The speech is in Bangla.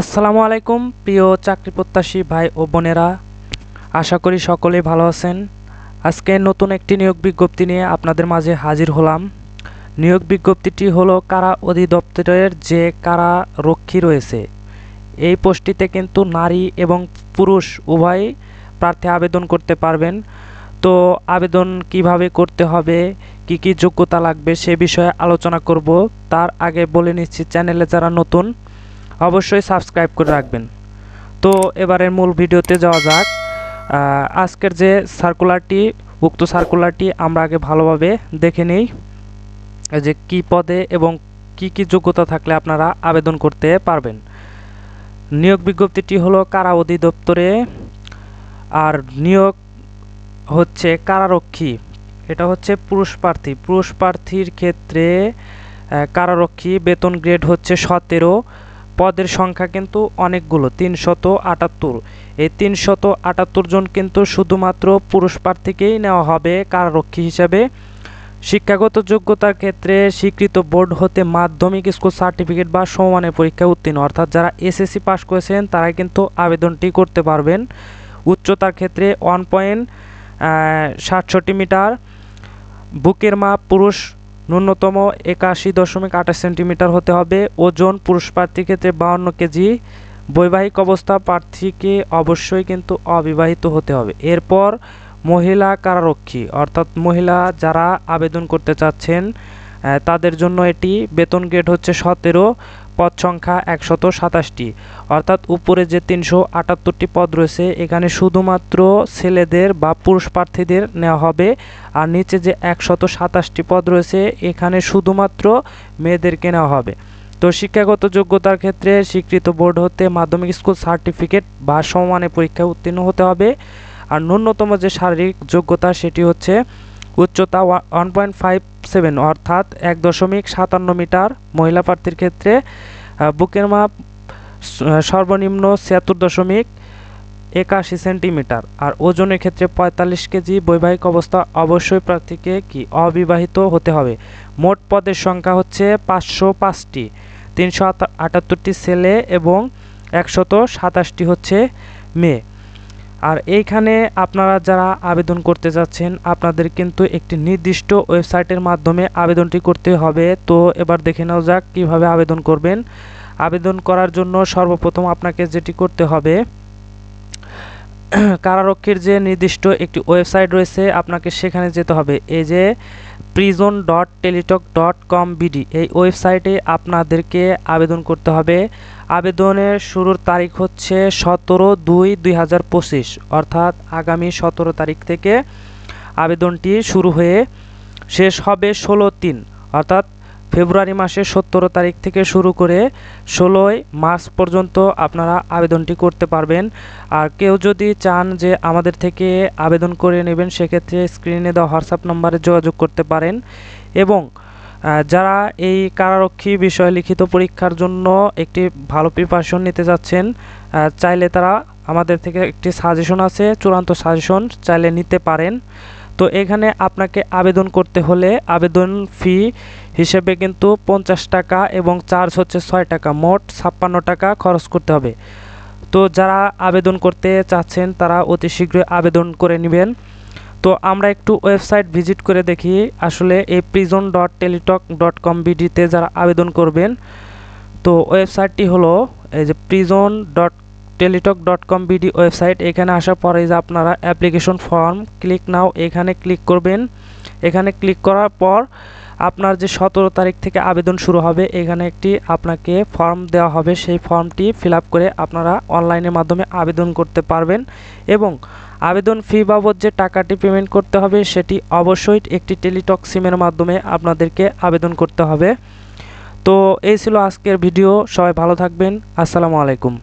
আসসালামু আলাইকুম প্রিয় চাকরি প্রত্যাশী ভাই ও বোনেরা, আশা করি সকলেই ভালো আছেন। আজকে নতুন একটি নিয়োগ বিজ্ঞপ্তি নিয়ে আপনাদের মাঝে হাজির হলাম। নিয়োগ বিজ্ঞপ্তিটি হলো কারা অধিদপ্তরের যে কারারক্ষী রয়েছে এই পোস্টটিতে কিন্তু নারী এবং পুরুষ উভয় প্রার্থী আবেদন করতে পারবেন। তো আবেদন কিভাবে করতে হবে, কি কি যোগ্যতা লাগবে সে বিষয়ে আলোচনা করব। তার আগে বলে নিচ্ছি, চ্যানেলে যারা নতুন অবশ্যই সাবস্ক্রাইব করে রাখবেন। তো এবারের মূল ভিডিওতে যাওয়া যাক। আজকের যে সার্কুলারটি, উক্ত সার্কুলারটি আমরা আগে ভালোভাবে দেখে নিই যে কি পদে এবং কি কি যোগ্যতা থাকলে আপনারা আবেদন করতে পারবেন। নিয়োগ বিজ্ঞপ্তিটি হলো কারা অধিদপ্তরে, আর নিয়োগ হচ্ছে কারারক্ষী। এটা হচ্ছে পুরুষ প্রার্থী। পুরুষ প্রার্থীর ক্ষেত্রে কারারক্ষী বেতন গ্রেড হচ্ছে 17। পদের সংখ্যা কিন্তু অনেকগুলো, 378। এই 378 জন কিন্তু শুধুমাত্র পুরুষ প্রার্থীকেই নেওয়া হবে কারারক্ষী হিসাবে। শিক্ষাগত যোগ্যতার ক্ষেত্রে স্বীকৃত বোর্ড হতে মাধ্যমিক স্কুল সার্টিফিকেট বা সমমানের পরীক্ষা উত্তীর্ণ, অর্থাৎ যারা এসএসসি পাস করেছেন তারা কিন্তু আবেদনটি করতে পারবেন। উচ্চতার ক্ষেত্রে 1.67 মিটার, বুকের মাপ পুরুষ ন্যূনতম 81.28 সেন্টিমিটার হতে হবে। ওজন পুরুষ প্রার্থীর ক্ষেত্রে 52 কেজি। বৈবাহিক অবস্থা প্রার্থীকে অবশ্যই কিন্তু অবিবাহিত হতে হবে। এরপর মহিলা কারারক্ষী, অর্থাৎ মহিলা যারা আবেদন করতে চাচ্ছেন তাদের জন্য এটি বেতন গ্রেড হচ্ছে 17। পদ সংখ্যা 127টি, অর্থাৎ উপরে যে 378টি পদ রয়েছে এখানে শুধুমাত্র ছেলেদের বা পুরুষ প্রার্থীদের নেওয়া হবে, আর নিচে যে 127টি পদ রয়েছে এখানে শুধুমাত্র মেয়েদেরকে নেওয়া হবে। তো শিক্ষাগত যোগ্যতার ক্ষেত্রে স্বীকৃত বোর্ড হতে মাধ্যমিক স্কুল সার্টিফিকেট বা সমমানের পরীক্ষায় উত্তীর্ণ হতে হবে। আর ন্যূনতম যে শারীরিক যোগ্যতা সেটি হচ্ছে উচ্চতা 1.57 অর্থাৎ 1.57 মিটার মহিলা প্রার্থীর ক্ষেত্রে। বুকের মাপ সর্বনিম্ন 76.81 সেন্টিমিটার, আর ওজনের ক্ষেত্রে 45 কেজি। বৈবাহিক অবস্থা অবশ্যই প্রার্থীকে অবিবাহিত হতে হবে। মোট পদের সংখ্যা হচ্ছে 505টি, 378টি ছেলে এবং 127টি হচ্ছে মেয়ে। আর এইখানে আপনারা যারা আবেদন করতে যাচ্ছেন আপনাদের কিন্তু একটি নির্দিষ্ট ওয়েবসাইটের মাধ্যমে আবেদনটি করতে হবে। তো এবার দেখে নেওয়া যাক কীভাবে আবেদন করবেন। আবেদন করার জন্য সর্বপ্রথম আপনাকে যেটি করতে হবে, কারারক্ষীর যে নির্দিষ্ট একটি ওয়েবসাইট রয়েছে আপনাকে সেখানে যেতে হবে। এই যে prison.teletalk.com.bd এই ওয়েবসাইটে আপনাদেরকে আবেদন করতে হবে। আবেদনের শুরুর তারিখ হচ্ছে 17/2/2025, অর্থাৎ আগামী 17 তারিখ থেকে আবেদনটি শুরু হয়ে শেষ হবে 16/3, অর্থাৎ ফেব্রুয়ারি মাসের 17 তারিখ থেকে শুরু করে 16 মার্চ পর্যন্ত আপনারা আবেদনটি করতে পারবেন। আর কেউ যদি চান যে আমাদের থেকে আবেদন করে নেবেন সেক্ষেত্রে স্ক্রিনে দেওয়া হোয়াটসঅ্যাপ নম্বরে যোগাযোগ করতে পারেন। এবং যারা এই কারারক্ষী বিষয়ে লিখিত পরীক্ষার জন্য একটি ভালো প্রিপারেশন নিতে যাচ্ছেন চাইলে তারা আমাদের থেকে একটি সাজেশন আছে, চূড়ান্ত সাজেশন চাইলে নিতে পারেন। তো এখানে আপনাকে আবেদন করতে হলে আবেদন ফি হিসেবে কিন্তু 50 টাকা এবং চার্জ হচ্ছে 6 টাকা, মোট 56 টাকা খরচ করতে হবে। তো যারা আবেদন করতে চাচ্ছেন তারা অতি শীঘ্রই আবেদন করে নেবেন। তো আমরা একটু ওয়েবসাইট ভিজিট করে দেখি আসলে এই prison.teletalk.com.bd যারা আবেদন করবেন। তো ওয়েবসাইটটি হলো এই যে prison.teletalk.com.bd ওয়েবসাইট। এখানে আসার পরে যে আপনারা অ্যাপ্লিকেশন ফর্ম ক্লিক নাও এখানে ক্লিক করবেন। এখানে ক্লিক করার পর আপনার যে 17 তারিখ থেকে আবেদন শুরু হবে এখানে একটি আপনাকে ফর্ম দেওয়া হবে, সেই ফর্মটি ফিল আপ করে আপনারা অনলাইনের মাধ্যমে আবেদন করতে পারবেন। এবং আবেদন ফি বাবদ যে টাকাটি পেমেন্ট করতে হবে সেটি অবশ্যই একটি টেলিটক সিমের মাধ্যমে আপনাদেরকে আবেদন করতে হবে। তো এই ছিল আজকের ভিডিও, সবাই ভালো থাকবেন। আসসালামু আলাইকুম।